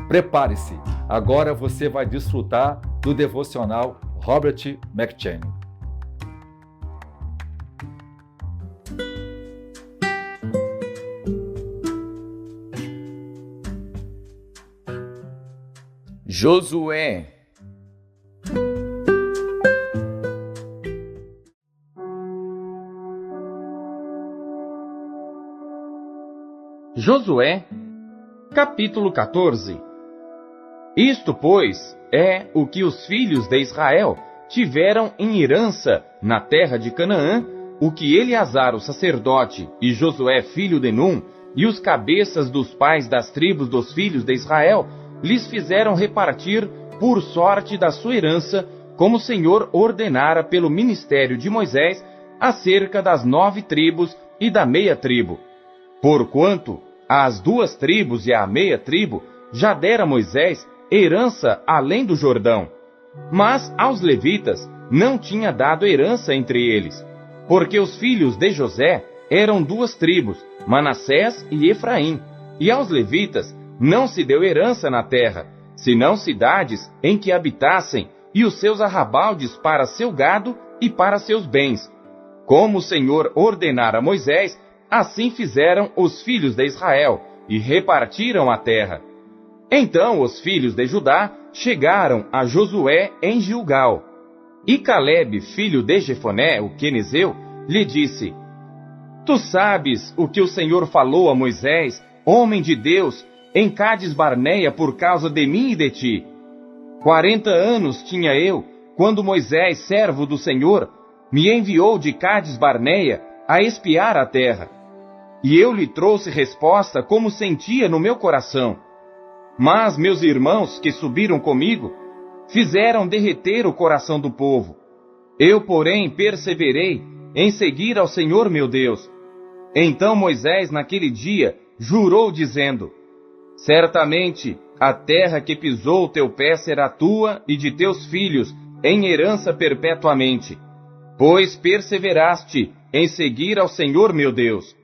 Prepare-se, agora você vai desfrutar do devocional Robert McCheyne. Josué. Josué, capítulo 14. Isto, pois, é o que os filhos de Israel tiveram em herança na terra de Canaã, o que Eleazar, o sacerdote, e Josué, filho de Num, e os cabeças dos pais das tribos dos filhos de Israel, lhes fizeram repartir por sorte da sua herança, como o Senhor ordenara pelo ministério de Moisés, acerca das 9 tribos e da meia tribo. Porquanto às 2 tribos e à meia tribo já dera Moisés herança além do Jordão. Mas aos levitas não tinha dado herança entre eles, porque os filhos de José eram 2 tribos, Manassés e Efraim, e aos levitas não se deu herança na terra, senão cidades em que habitassem, e os seus arrabaldes para seu gado e para seus bens. Como o Senhor ordenara a Moisés, assim fizeram os filhos de Israel, e repartiram a terra. Então os filhos de Judá chegaram a Josué em Gilgal. E Calebe, filho de Jefoné, o quenezeu, lhe disse: Tu sabes o que o Senhor falou a Moisés, homem de Deus, em Cades Barneia por causa de mim e de ti. 40 anos tinha eu, quando Moisés, servo do Senhor, me enviou de Cades Barneia a espiar a terra. E eu lhe trouxe resposta como sentia no meu coração. Mas meus irmãos que subiram comigo fizeram derreter o coração do povo. Eu, porém, perseverei em seguir ao Senhor meu Deus. Então Moisés, naquele dia, jurou, dizendo: Certamente a terra que pisou teu pé será tua e de teus filhos em herança perpetuamente, pois perseveraste em seguir ao Senhor meu Deus.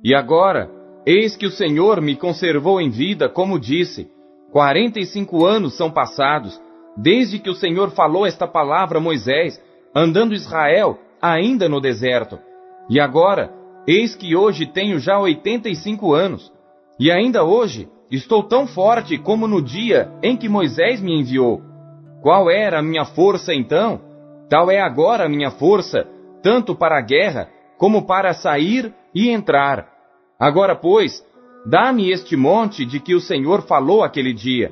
E agora, eis que o Senhor me conservou em vida, como disse. 45 anos são passados, desde que o Senhor falou esta palavra a Moisés, andando Israel ainda no deserto. E agora, eis que hoje tenho já 85 anos, e ainda hoje estou tão forte como no dia em que Moisés me enviou. Qual era a minha força então? Tal é agora a minha força, tanto para a guerra, como para sair e entrar. Agora, pois, dá-me este monte de que o Senhor falou aquele dia,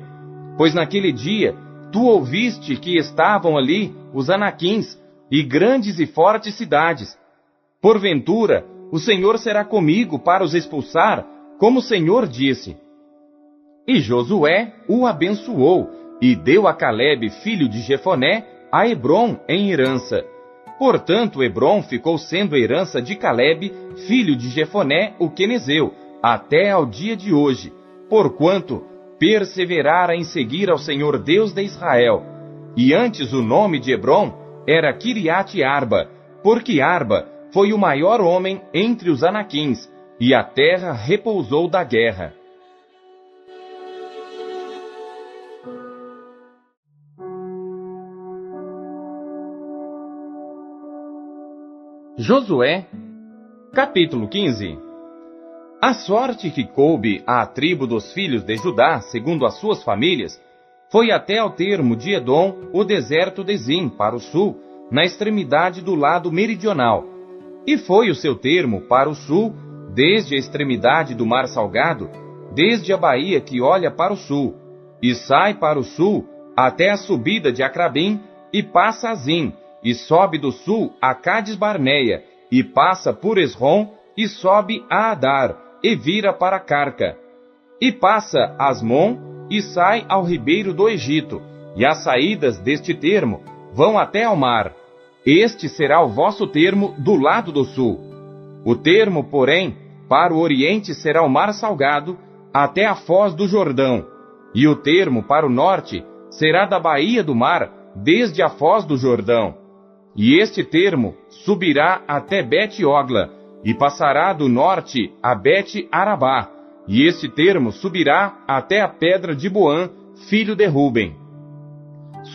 pois naquele dia tu ouviste que estavam ali os anaquins e grandes e fortes cidades. Porventura, o Senhor será comigo para os expulsar, como o Senhor disse. E Josué o abençoou e deu a Calebe, filho de Jefoné, a Hebrom em herança. Portanto, Hebrom ficou sendo herança de Calebe, filho de Jefoné, o quenezeu, até ao dia de hoje, porquanto perseverara em seguir ao Senhor Deus de Israel. E antes o nome de Hebrom era Kiriate Arba, porque Arba foi o maior homem entre os anaquins, e a terra repousou da guerra. Josué, capítulo 15. A sorte que coube à tribo dos filhos de Judá, segundo as suas famílias, foi até ao termo de Edom, o deserto de Zim, para o sul, na extremidade do lado meridional. E foi o seu termo para o sul, desde a extremidade do Mar Salgado, desde a baía que olha para o sul, e sai para o sul até a subida de Acrabim, e passa a Zim, e sobe do sul a Cades Barneia, e passa por Esrom, e sobe a Adar, e vira para Carca. E passa Asmon, e sai ao ribeiro do Egito, e as saídas deste termo vão até ao mar. Este será o vosso termo do lado do sul. O termo, porém, para o oriente será o Mar Salgado, até a foz do Jordão, e o termo para o norte será da baía do mar, desde a foz do Jordão. E este termo subirá até Bet-Ogla, e passará do norte a Bet-Arabá, e este termo subirá até a pedra de Boã, filho de Ruben.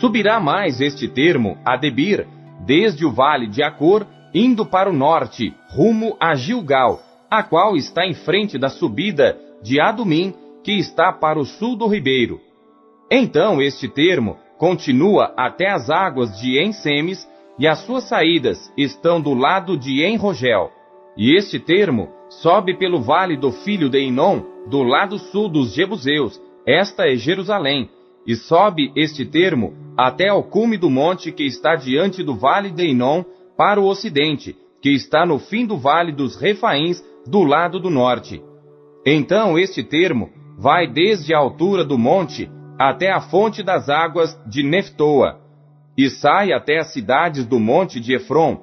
Subirá mais este termo a Debir, desde o vale de Acor, indo para o norte, rumo a Gilgal, a qual está em frente da subida de Adumim, que está para o sul do ribeiro. Então este termo continua até as águas de En-Semes, e as suas saídas estão do lado de En-Rogel. E este termo sobe pelo vale do filho de Inom, do lado sul dos Jebuseus, esta é Jerusalém, e sobe este termo até ao cume do monte que está diante do vale de Inom, para o ocidente, que está no fim do vale dos Refaíns, do lado do norte. Então este termo vai desde a altura do monte até a fonte das águas de Neftoa, e sai até as cidades do monte de Efron.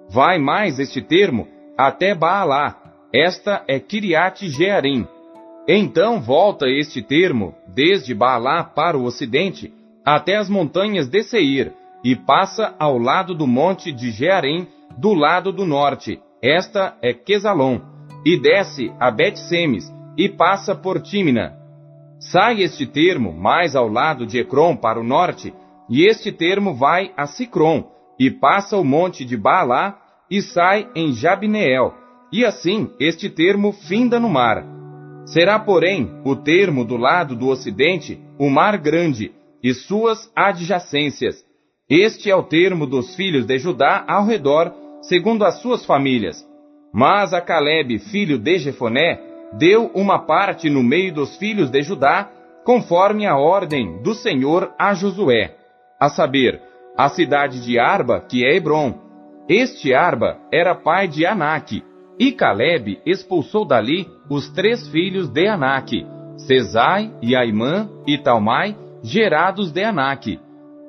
Vai mais este termo até Baalá, esta é Kiriat Jearim. Então volta este termo desde Baalá para o ocidente até as montanhas de Seir, e passa ao lado do monte de Jearim, do lado do norte, esta é Quesalon, e desce a Bet-Semes, e passa por Tímina. Sai este termo mais ao lado de Ecrom para o norte, e este termo vai a Sicrom, e passa o monte de Baalá, e sai em Jabneel, e assim este termo finda no mar. Será, porém, o termo do lado do ocidente, o mar grande, e suas adjacências. Este é o termo dos filhos de Judá ao redor, segundo as suas famílias. Mas a Calebe, filho de Jefoné, deu uma parte no meio dos filhos de Judá, conforme a ordem do Senhor a Josué, a saber, a cidade de Arba, que é Hebron. Este Arba era pai de Anak, e Calebe expulsou dali os 3 filhos de Anak, Sesai e Aimã e Talmai, gerados de Anak.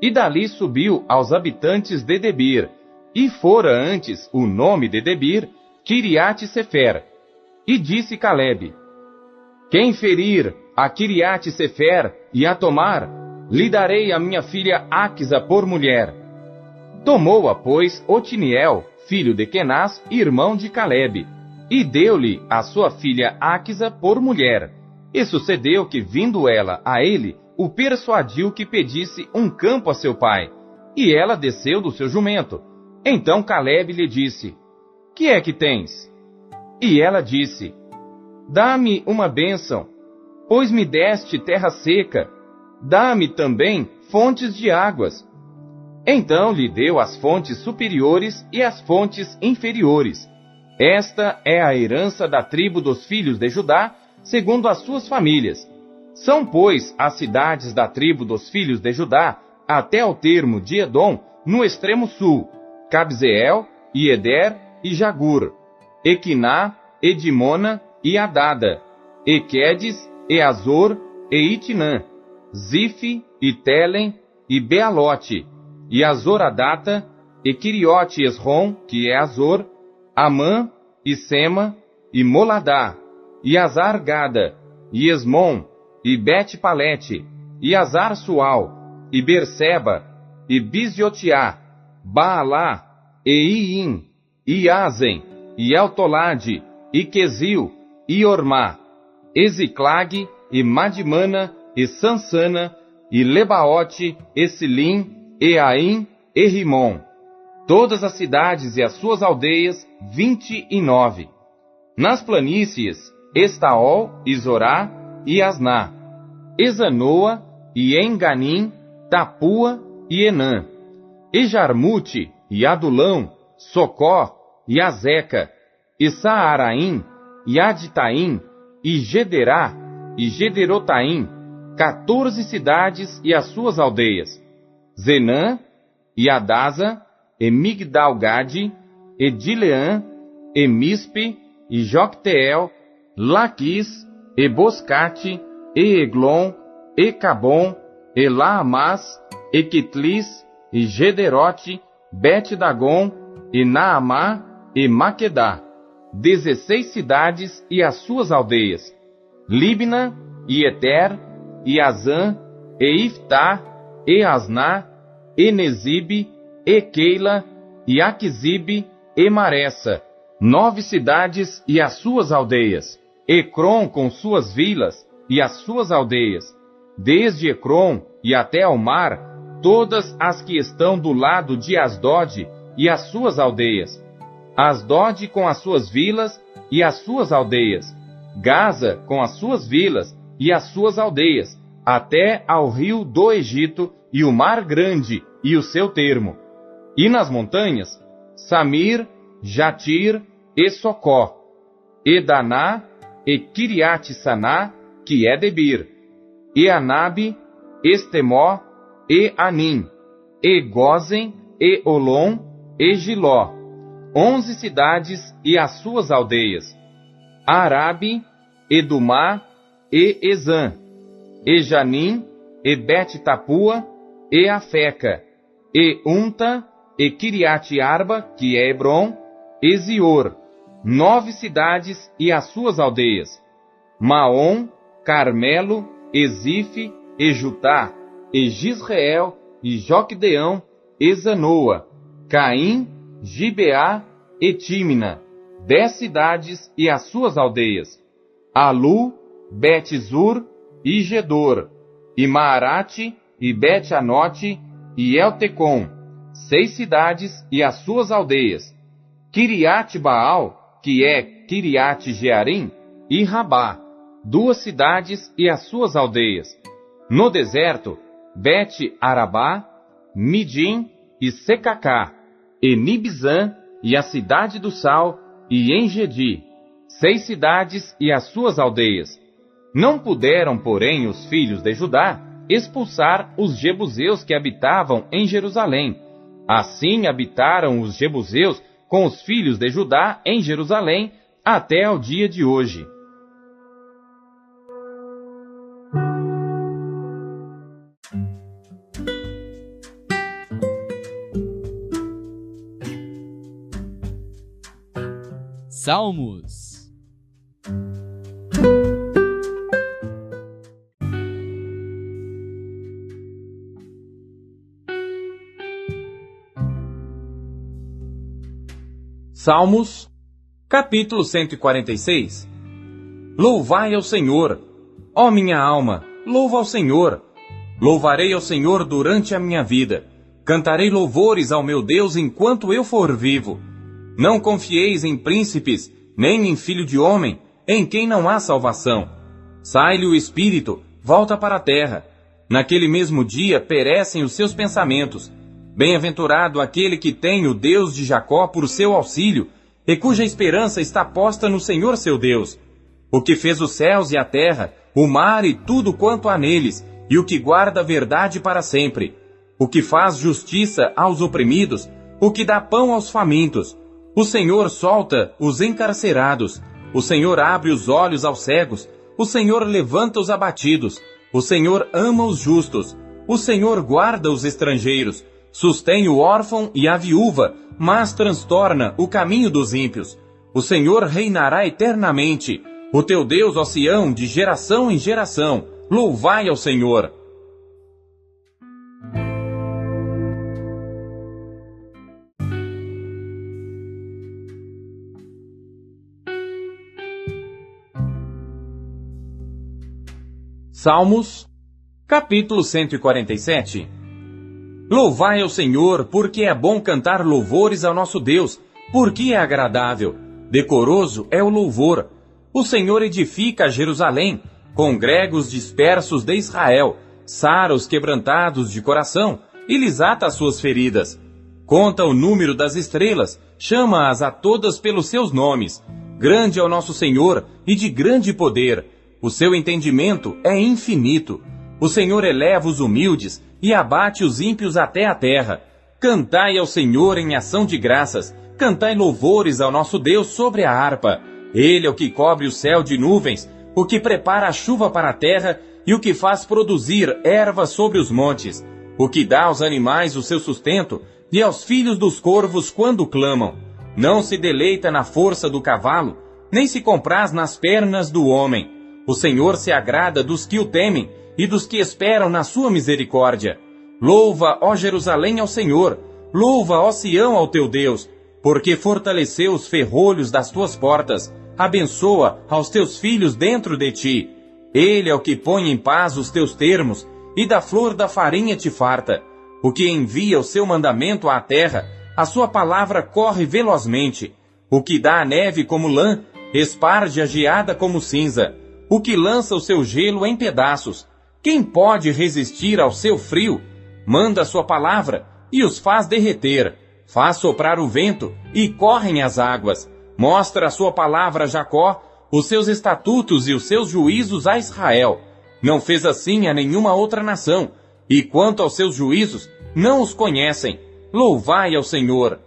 E dali subiu aos habitantes de Debir, e fora antes o nome de Debir, Kiriat Sefer. E disse Calebe: quem ferir a Kiriat Sefer e a tomar, lhe darei a minha filha Áquisa por mulher. Tomou-a, pois, Otiniel, filho de Kenaz, irmão de Calebe, e deu-lhe a sua filha Áquisa por mulher. E sucedeu que, vindo ela a ele, o persuadiu que pedisse um campo a seu pai, e ela desceu do seu jumento. Então Calebe lhe disse: que é que tens? E ela disse: dá-me uma bênção, pois me deste terra seca, dá-me também fontes de águas. Então lhe deu as fontes superiores e as fontes inferiores. Esta é a herança da tribo dos filhos de Judá, segundo as suas famílias. São, pois, as cidades da tribo dos filhos de Judá, até ao termo de Edom, no extremo sul, Cabzeel, e Eder, e Jagur, Equiná, Edimona, e Adada, Equedes, e Azor, e Itinã, Zife, e Telem, e Bealote, e Azoradata, e Quiriote Esrom, que é Azor, Amã, e Sema, e Moladá, e Azar-Gada, e Esmon, e Bet-Palete, e Azar-Sual, e Berseba, e Biziotiá, Baalá, e Iim, e Azen, e Eltolade, e Quesil, e Ormá, e Ziclag, e Madimana, e Sansana, e Lebaote, e Silim, e Aim, e Rimon. Todas as cidades e as suas aldeias, 29. Nas planícies, Estaol, e Zorá, e Asná, Ezanoa, e Enganim, Tapua, e Enã, e Jarmute, e Adulão, Socó, e Azeca, e Saaraim, e Aditaim, e Gederá, e Gederotaim, 14 cidades e as suas aldeias, Zenã, e Adasa, e Migdal-Gade, e Dileã, e Mispe, e Jocteel, Laquis, e Boscate, e Eglon, e Cabom, e Laamás, e Quitlis, e Gederote, Bet-Dagon, e Naamá, e Maquedá, 16 cidades e as suas aldeias, Libna, e Eter, e Azã, e Iftá, e Asná, e Nezibe, e Keila, e Aquisibe, e Maressa, 9 cidades e as suas aldeias. Ecrom com suas vilas e as suas aldeias, desde Ecrom e até ao mar, todas as que estão do lado de Asdod e as suas aldeias, Asdod com as suas vilas e as suas aldeias, Gaza com as suas vilas e as suas aldeias, até ao rio do Egito e o mar grande e o seu termo. E nas montanhas, Samir, Jatir e Socó, e Daná, e Kiriat-Saná, que é Debir, e Anabe, Estemó, e Anim, e Gozen, e Olom, e Giló, 11 cidades e as suas aldeias, Arabe, Edumá, e Ezã, e Janim, e Bet-Tapua, e Afeca, e Unta, e Kiriat-Arba, que é Hebron, e Zior, 9 cidades e as suas aldeias, Maom, Carmelo, e Zife, e Jutá, e Gisreel, e Joquedeão, e Zanoa, Caim, Gibeá e Tímina, 10 cidades e as suas aldeias, Alu, Bet-Zur e Gedor, e Maarate, e Bet-Anote, e Eltecom, 6 cidades e as suas aldeias, Kiriat-Baal, que é Kiriat-Jearim, e Rabá, 2 cidades e as suas aldeias. No deserto, Bet-Arabá, Midim e Secacá, e Nibzã, e a cidade do Sal, e Engedi, 6 cidades e as suas aldeias. Não puderam, porém, os filhos de Judá expulsar os jebuseus que habitavam em Jerusalém. Assim habitaram os jebuseus com os filhos de Judá em Jerusalém até ao dia de hoje. Salmos. Salmos, capítulo 146. Louvai ao Senhor, ó minha alma, louva ao Senhor. Louvarei ao Senhor durante a minha vida. Cantarei louvores ao meu Deus enquanto eu for vivo. Não confieis em príncipes, nem em filho de homem, em quem não há salvação. Sai-lhe o espírito, volta para a terra. Naquele mesmo dia perecem os seus pensamentos. Bem-aventurado aquele que tem o Deus de Jacó por seu auxílio, e cuja esperança está posta no Senhor seu Deus. O que fez os céus e a terra, o mar e tudo quanto há neles, e o que guarda a verdade para sempre. O que faz justiça aos oprimidos, o que dá pão aos famintos. O Senhor solta os encarcerados, o Senhor abre os olhos aos cegos, o Senhor levanta os abatidos, o Senhor ama os justos, o Senhor guarda os estrangeiros, sustém o órfão e a viúva, mas transtorna o caminho dos ímpios. O Senhor reinará eternamente, o teu Deus, ó Sião, de geração em geração. Louvai ao Senhor. Salmos, capítulo 147. Louvai ao Senhor, porque é bom cantar louvores ao nosso Deus, porque é agradável. Decoroso é o louvor. O Senhor edifica Jerusalém, congrega os dispersos de Israel, sara os quebrantados de coração e lhes ata as suas feridas. Conta o número das estrelas, chama-as a todas pelos seus nomes. Grande é o nosso Senhor e de grande poder. O seu entendimento é infinito. O Senhor eleva os humildes e abate os ímpios até a terra. Cantai ao Senhor em ação de graças. Cantai louvores ao nosso Deus sobre a harpa. Ele é o que cobre o céu de nuvens, o que prepara a chuva para a terra e o que faz produzir erva sobre os montes, o que dá aos animais o seu sustento e aos filhos dos corvos quando clamam. Não se deleita na força do cavalo, nem se compraz nas pernas do homem. O Senhor se agrada dos que o temem e dos que esperam na sua misericórdia. Louva, ó Jerusalém, ao Senhor. Louva, ó Sião, ao teu Deus, porque fortaleceu os ferrolhos das tuas portas, abençoa aos teus filhos dentro de ti. Ele é o que põe em paz os teus termos, e da flor da farinha te farta. O que envia o seu mandamento à terra, a sua palavra corre velozmente. O que dá a neve como lã, esparge a geada como cinza. O que lança o seu gelo em pedaços. Quem pode resistir ao seu frio? Manda a sua palavra e os faz derreter. Faz soprar o vento e correm as águas. Mostra a sua palavra a Jacó, os seus estatutos e os seus juízos a Israel. Não fez assim a nenhuma outra nação, e quanto aos seus juízos, não os conhecem. Louvai ao Senhor.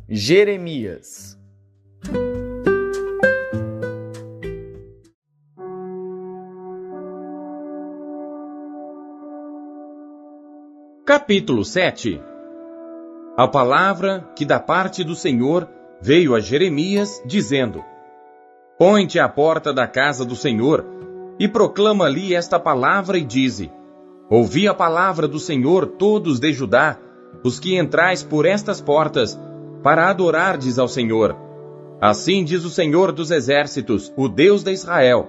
Jeremias. Capítulo 7. A palavra que da parte do Senhor veio a Jeremias, dizendo: Põe-te à porta da casa do Senhor, e proclama ali esta palavra, e dize: Ouvi a palavra do Senhor, todos de Judá, os que entrais por estas portas, para adorardes ao Senhor. Assim diz o Senhor dos exércitos, o Deus de Israel: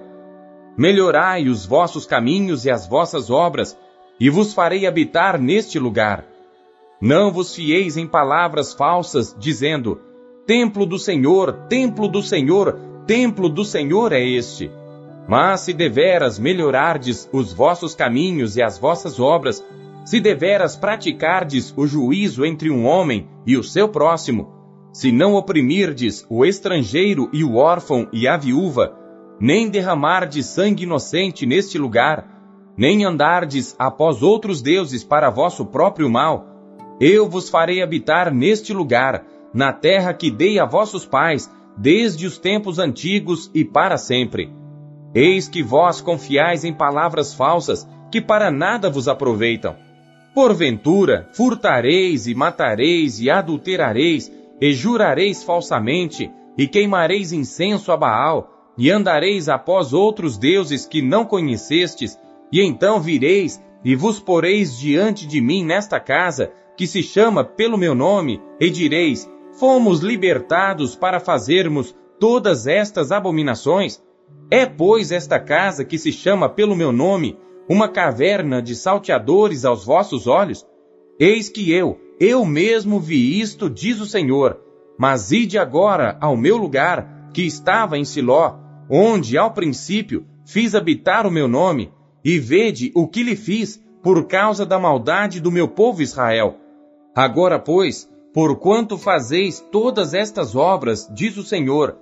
Melhorai os vossos caminhos e as vossas obras, e vos farei habitar neste lugar. Não vos fieis em palavras falsas, dizendo: Templo do Senhor, templo do Senhor, templo do Senhor é este. Mas se deveras melhorardes os vossos caminhos e as vossas obras, se deveras praticardes o juízo entre um homem e o seu próximo, se não oprimirdes o estrangeiro e o órfão e a viúva, nem derramardes sangue inocente neste lugar, nem andardes após outros deuses para vosso próprio mal, eu vos farei habitar neste lugar, na terra que dei a vossos pais, desde os tempos antigos e para sempre. Eis que vós confiais em palavras falsas, que para nada vos aproveitam. Porventura, furtareis e matareis e adulterareis, e jurareis falsamente, e queimareis incenso a Baal, e andareis após outros deuses que não conhecestes, e então vireis e vos poreis diante de mim nesta casa, que se chama pelo meu nome, e direis: Fomos libertados para fazermos todas estas abominações? É, pois, esta casa que se chama pelo meu nome, uma caverna de salteadores aos vossos olhos? Eis que eu mesmo vi isto, diz o Senhor. Mas ide agora ao meu lugar, que estava em Siló, onde ao princípio fiz habitar o meu nome, e vede o que lhe fiz por causa da maldade do meu povo Israel. Agora, pois, porquanto fazeis todas estas obras, diz o Senhor,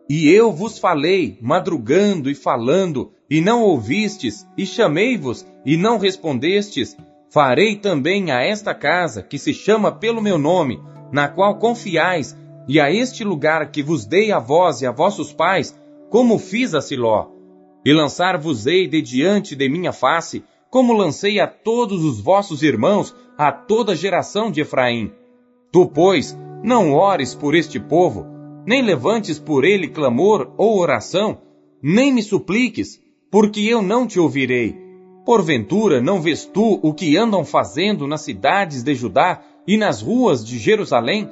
e eu vos falei, madrugando e falando, e não ouvistes, e chamei-vos, e não respondestes, farei também a esta casa, que se chama pelo meu nome, na qual confiais, e a este lugar que vos dei a vós e a vossos pais, como fiz a Siló. E lançar-vos-ei de diante de minha face, como lancei a todos os vossos irmãos, a toda a geração de Efraim. Tu, pois, não ores por este povo, nem levantes por ele clamor ou oração, nem me supliques, porque eu não te ouvirei. Porventura não vês tu o que andam fazendo nas cidades de Judá e nas ruas de Jerusalém?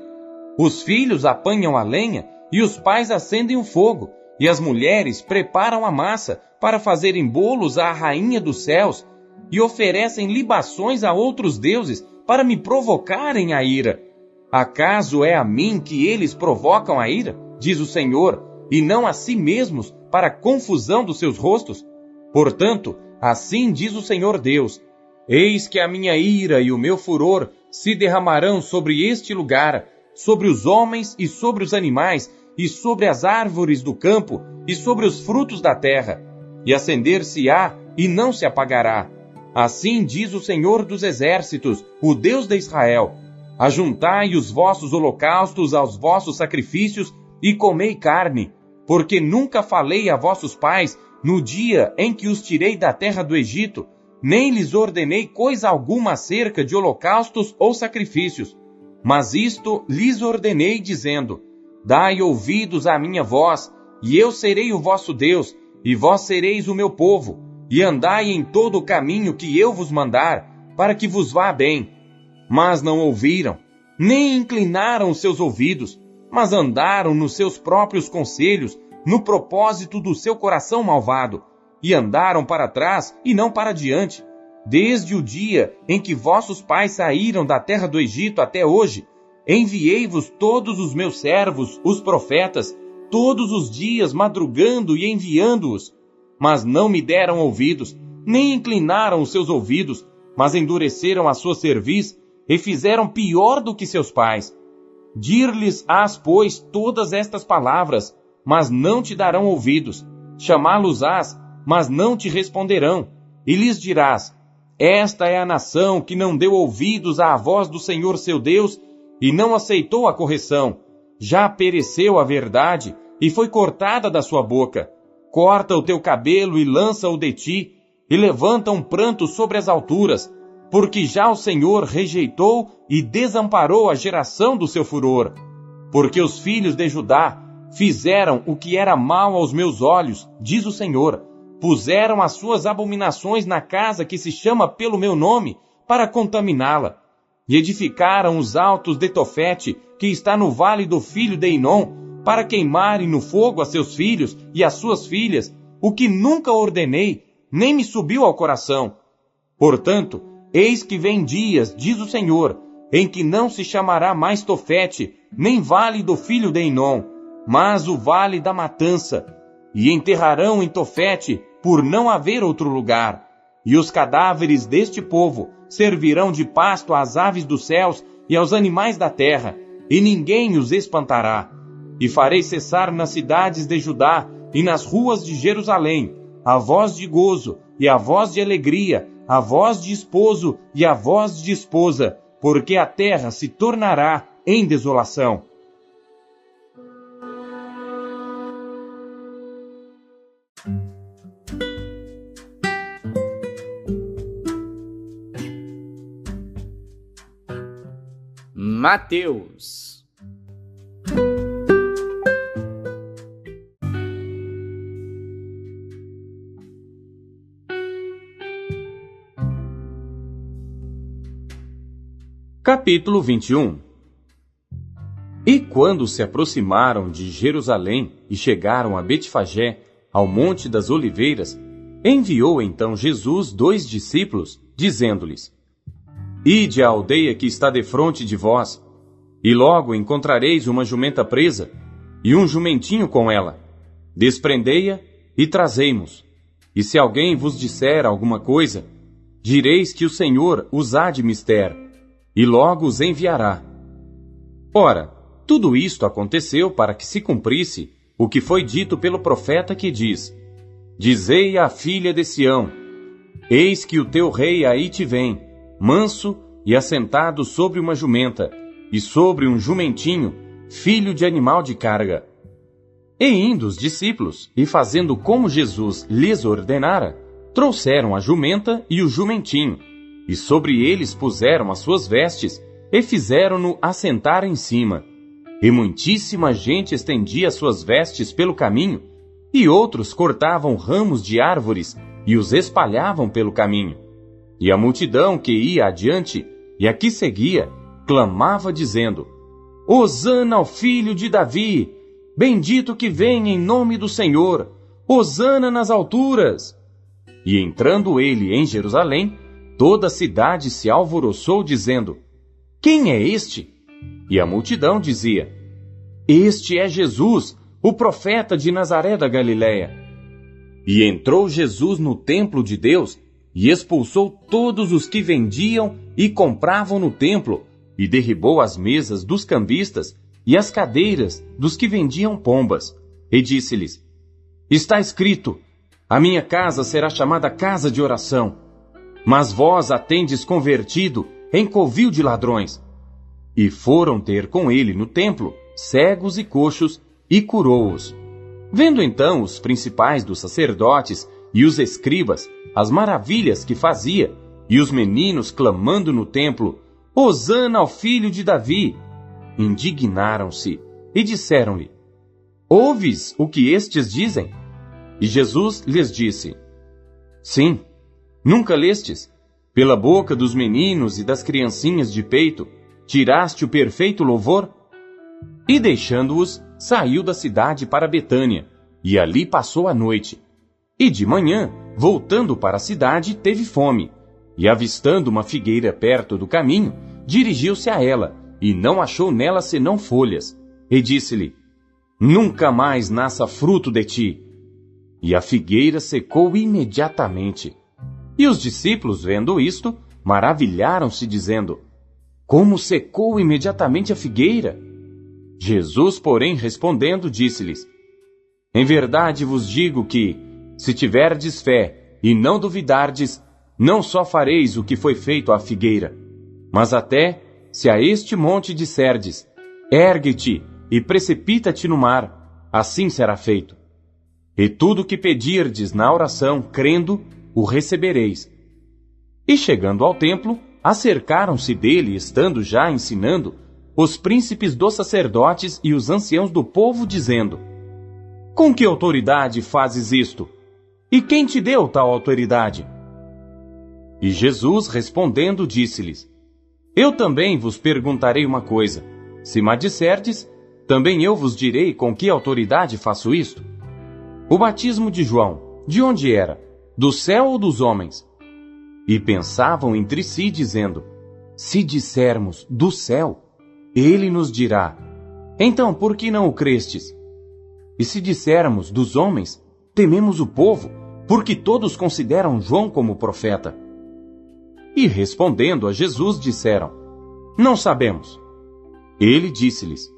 Os filhos apanham a lenha, e os pais acendem o fogo, e as mulheres preparam a massa para fazerem bolos à rainha dos céus, e oferecem libações a outros deuses para me provocarem a ira. Acaso é a mim que eles provocam a ira, diz o Senhor, e não a si mesmos para a confusão dos seus rostos? Portanto, assim diz o Senhor Deus: Eis que a minha ira e o meu furor se derramarão sobre este lugar, sobre os homens e sobre os animais, e sobre as árvores do campo, e sobre os frutos da terra, e acender-se-á e não se apagará. Assim diz o Senhor dos exércitos, o Deus de Israel: Ajuntai os vossos holocaustos aos vossos sacrifícios, e comei carne, porque nunca falei a vossos pais no dia em que os tirei da terra do Egito, nem lhes ordenei coisa alguma acerca de holocaustos ou sacrifícios. Mas isto lhes ordenei, dizendo: Dai ouvidos à minha voz, e eu serei o vosso Deus, e vós sereis o meu povo, e andai em todo o caminho que eu vos mandar, para que vos vá bem. Mas não ouviram, nem inclinaram os seus ouvidos, mas andaram nos seus próprios conselhos, no propósito do seu coração malvado, e andaram para trás e não para diante, desde o dia em que vossos pais saíram da terra do Egito até hoje. Enviei-vos todos os meus servos, os profetas, todos os dias madrugando e enviando-os. Mas não me deram ouvidos, nem inclinaram os seus ouvidos, mas endureceram a sua cerviz e fizeram pior do que seus pais. Dir-lhes-ás, pois, todas estas palavras, mas não te darão ouvidos. Chamá-los-ás, mas não te responderão. E lhes dirás: esta é a nação que não deu ouvidos à voz do Senhor seu Deus e não aceitou a correção. Já pereceu a verdade e foi cortada da sua boca. Corta o teu cabelo e lança-o de ti, e levanta um pranto sobre as alturas, porque já o Senhor rejeitou e desamparou a geração do seu furor. Porque os filhos de Judá fizeram o que era mal aos meus olhos, diz o Senhor. Puseram as suas abominações na casa que se chama pelo meu nome, para contaminá-la. E edificaram os altos de Tofete, que está no vale do filho de Inom, para queimarem no fogo a seus filhos e as suas filhas, o que nunca ordenei, nem me subiu ao coração. Portanto, eis que vem dias, diz o Senhor, em que não se chamará mais Tofete, nem vale do filho de Inom, mas o vale da matança, e enterrarão em Tofete, por não haver outro lugar. E os cadáveres deste povo servirão de pasto às aves dos céus e aos animais da terra, e ninguém os espantará. E farei cessar nas cidades de Judá e nas ruas de Jerusalém a voz de gozo e a voz de alegria, a voz de esposo e a voz de esposa, porque a terra se tornará em desolação. Mateus. Capítulo 21. E quando se aproximaram de Jerusalém e chegaram a Betfagé, ao Monte das Oliveiras, enviou então Jesus 2 discípulos, dizendo-lhes: Ide à aldeia que está defronte de vós, e logo encontrareis uma jumenta presa, e um jumentinho com ela. Desprendei-a e trazei-mos. E se alguém vos disser alguma coisa, direis que o Senhor os há de mister, e logo os enviará. Ora, tudo isto aconteceu para que se cumprisse o que foi dito pelo profeta que diz: Dizei à filha de Sião: Eis que o teu rei aí te vem, manso e assentado sobre uma jumenta, e sobre um jumentinho, filho de animal de carga. E indo os discípulos, e fazendo como Jesus lhes ordenara, trouxeram a jumenta e o jumentinho, e sobre eles puseram as suas vestes, e fizeram-no assentar em cima. E muitíssima gente estendia suas vestes pelo caminho, e outros cortavam ramos de árvores e os espalhavam pelo caminho. E a multidão que ia adiante e a que seguia, clamava dizendo: Hosana ao filho de Davi! Bendito que vem em nome do Senhor! Hosana nas alturas! E entrando ele em Jerusalém, toda a cidade se alvoroçou dizendo: Quem é este? E a multidão dizia: Este é Jesus, o profeta de Nazaré da Galileia. E entrou Jesus no templo de Deus e expulsou todos os que vendiam e compravam no templo, e derribou as mesas dos cambistas e as cadeiras dos que vendiam pombas, e disse-lhes: Está escrito: A minha casa será chamada casa de oração, mas vós a tendes convertido em covil de ladrões. E foram ter com ele no templo cegos e coxos, e curou-os. Vendo então os principais dos sacerdotes e os escribas as maravilhas que fazia, e os meninos clamando no templo: Hosana ao filho de Davi! Indignaram-se e disseram-lhe: Ouves o que estes dizem? E Jesus lhes disse: Sim, nunca lestes? Pela boca dos meninos e das criancinhas de peito, tiraste o perfeito louvor? E deixando-os, saiu da cidade para Betânia, e ali passou a noite. E de manhã, voltando para a cidade, teve fome. E avistando uma figueira perto do caminho, dirigiu-se a ela, e não achou nela senão folhas. E disse-lhe: Nunca mais nasça fruto de ti. E a figueira secou imediatamente. E os discípulos, vendo isto, maravilharam-se, dizendo: Como secou imediatamente a figueira? Jesus, porém, respondendo, disse-lhes: Em verdade vos digo que, se tiverdes fé e não duvidardes, não só fareis o que foi feito à figueira, mas até, se a este monte disserdes: Ergue-te e precipita-te no mar, assim será feito. E tudo o que pedirdes na oração, crendo, o recebereis. E chegando ao templo, acercaram-se dele, estando já ensinando, os príncipes dos sacerdotes e os anciãos do povo, dizendo: Com que autoridade fazes isto? E quem te deu tal autoridade? E Jesus, respondendo, disse-lhes: Eu também vos perguntarei uma coisa. Se me disserdes, também eu vos direi com que autoridade faço isto. O batismo de João, de onde era? Do céu ou dos homens? E pensavam entre si, dizendo: Se dissermos do céu, ele nos dirá: Então, por que não o crestes? E se dissermos dos homens, tememos o povo, porque todos consideram João como profeta. E respondendo a Jesus, disseram: Não sabemos. Ele disse-lhes: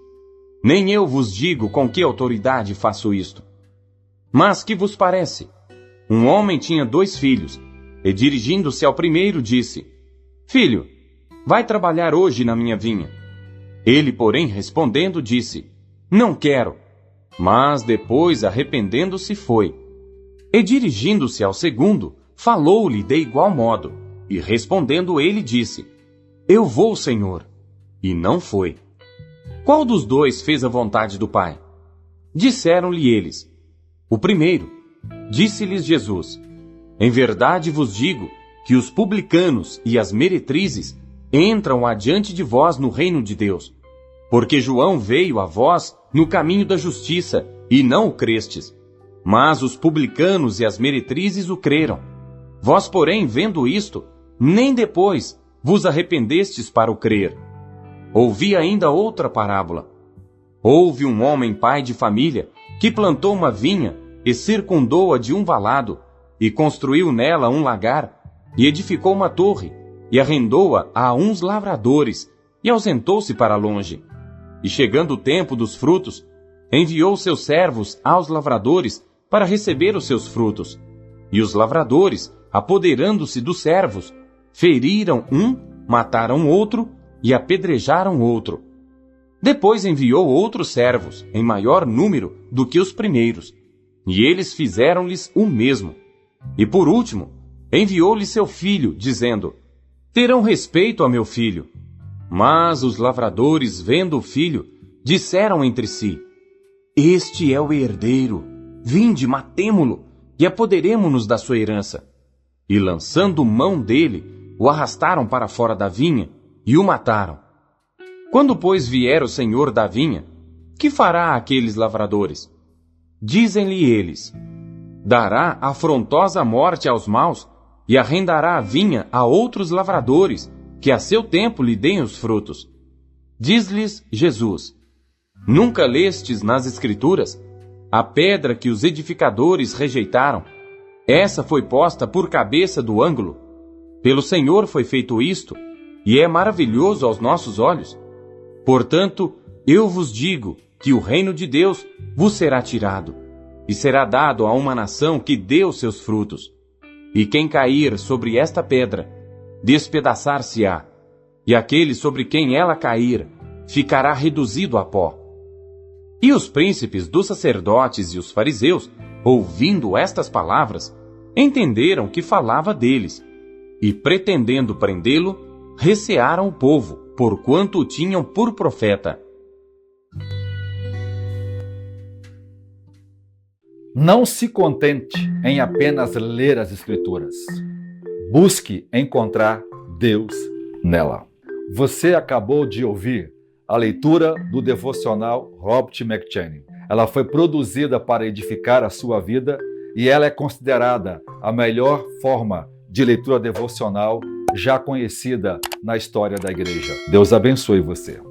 Nem eu vos digo com que autoridade faço isto. Mas que vos parece? Um homem tinha 2 filhos, e dirigindo-se ao primeiro, disse: Filho, vai trabalhar hoje na minha vinha. Ele, porém, respondendo, disse: Não quero. Mas depois, arrependendo-se, foi. E dirigindo-se ao segundo, falou-lhe de igual modo. E respondendo ele, disse: Eu vou, Senhor. E não foi. Qual dos 2 fez a vontade do Pai? Disseram-lhe eles: O primeiro. Disse-lhes Jesus: Em verdade vos digo que os publicanos e as meretrizes entram adiante de vós no reino de Deus. Porque João veio a vós no caminho da justiça, e não o crestes. Mas os publicanos e as meretrizes o creram. Vós, porém, vendo isto, nem depois vos arrependestes para o crer. Ouvi ainda outra parábola. Houve um homem pai de família que plantou uma vinha e circundou-a de um valado, e construiu nela um lagar, e edificou uma torre, e arrendou-a a uns lavradores, e ausentou-se para longe. E chegando o tempo dos frutos, enviou seus servos aos lavradores para receber os seus frutos. E os lavradores, apoderando-se dos servos, feriram um, mataram outro e apedrejaram outro. Depois enviou outros servos, em maior número do que os primeiros, e eles fizeram-lhes o mesmo. E por último, enviou-lhe seu filho, dizendo: Terão respeito a meu filho. Mas os lavradores, vendo o filho, disseram entre si: Este é o herdeiro. Vinde, matemo-lo, e apoderemo-nos da sua herança. E lançando mão dele, o arrastaram para fora da vinha, e o mataram. Quando, pois, vier o senhor da vinha, que fará àqueles lavradores? Dizem-lhe eles: Dará afrontosa morte aos maus, e arrendará a vinha a outros lavradores, que a seu tempo lhe deem os frutos. Diz-lhes Jesus: Nunca lestes nas Escrituras? A pedra que os edificadores rejeitaram, essa foi posta por cabeça do ângulo. Pelo Senhor foi feito isto, e é maravilhoso aos nossos olhos. Portanto, eu vos digo que o reino de Deus vos será tirado, e será dado a uma nação que dê os seus frutos. E quem cair sobre esta pedra, despedaçar-se-á, e aquele sobre quem ela cair, ficará reduzido a pó. E os príncipes dos sacerdotes e os fariseus, ouvindo estas palavras, entenderam que falava deles, e pretendendo prendê-lo, recearam o povo, porquanto o tinham por profeta. Não se contente em apenas ler as Escrituras. Busque encontrar Deus nela. Você acabou de ouvir a leitura do devocional Robert McCheyne. Ela foi produzida para edificar a sua vida e ela é considerada a melhor forma de leitura devocional já conhecida na história da igreja. Deus abençoe você.